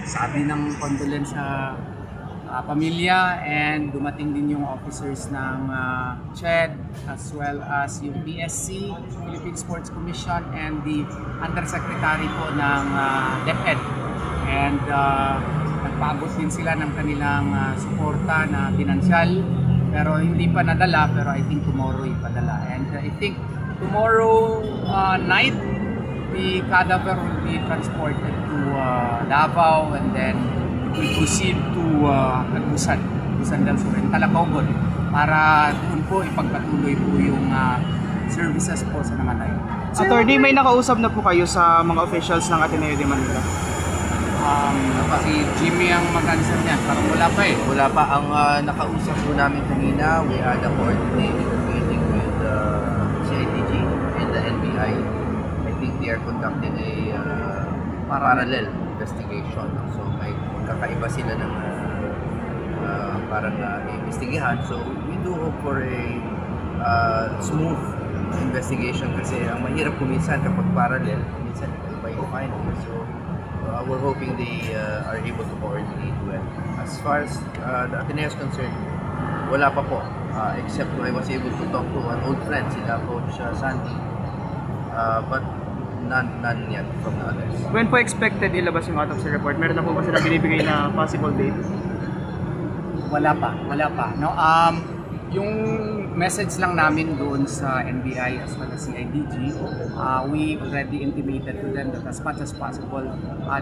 sabi ng condolence sa pamilya, and dumating din yung officers ng CHED as well as yung PSC, Philippine Sports Commission, and the Undersecretary po ng DepEd. And nagpaabot din sila ng kanilang suporta na pinansyal, pero hindi pa nadala, pero I think tomorrow ipadala. And I think tomorrow night, the cadaver will be transported to Davao, and then we proceed to Agusan del Sur in Talacogon para doon po ipagpatuloy po yung services po sa Namatay. Attorney, may nakausap na po kayo sa mga officials ng Ateneo de Manila? Si Jimmy ang mag-answer niyan, parang wala pa eh. Wala pa. Ang nakausap po namin kanina, we had a coordinated meeting with CIDG and the NBI. I think they are conducting a parallel investigation. So may kakaiba sila ng parang investigahan. So we do hope for a smooth investigation kasi ang mahirap kuminsan kapag parallel, minsan iba yung final. So we're hoping they are able to coordinate well. As far as the Ateneo is concerned, wala pa po. Except I was able to talk to an old friend, sila Coach Sandy. But none yet from the others. When po expected ilabas yung autopsy report? Meron na po ba sila binibigay na possible date? Wala pa. No? Yung message lang namin doon sa NBI as well as CIDG, we already intimated to them that as much as possible,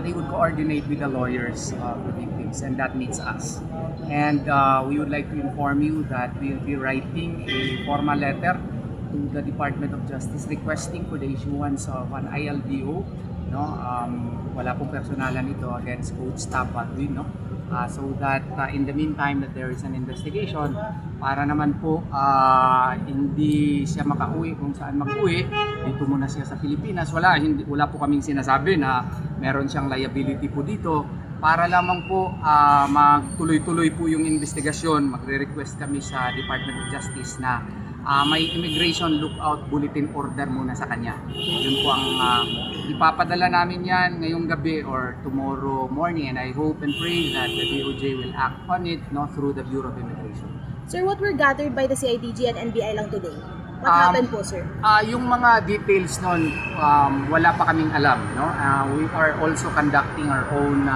they would coordinate with the lawyers of the victims, and that means us. And we would like to inform you that we will be writing a formal letter to the Department of Justice requesting for the issuance of an ILDO. No? Wala pong personalan ito against Coach Tapatwin, no? So that in the meantime that there is an investigation, para naman po hindi siya makauwi kung saan mag-uwi, dito muna siya sa Pilipinas. Wala po kaming sinasabi na meron siyang liability po dito. Para lamang po magtuloy-tuloy po yung investigasyon, magre-request kami sa Department of Justice na may immigration lookout bulletin order muna sa kanya. Yun po ang ipapadala namin yan ngayong gabi or tomorrow morning, and I hope and pray that the DOJ will act on it, no, through the Bureau of Immigration. Sir, what were gathered by the CIDG and NBI lang today? What happened po, sir? Yung mga details nun, wala pa kaming alam. No? We are also conducting our own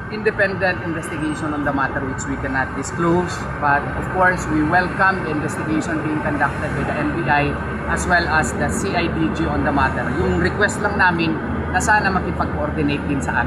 independent investigation on the matter which we cannot disclose, but of course we welcome the investigation being conducted by the NBI as well as the CIDG on the matter. Yung request lang namin na sana makipag-coordinate din sa amin.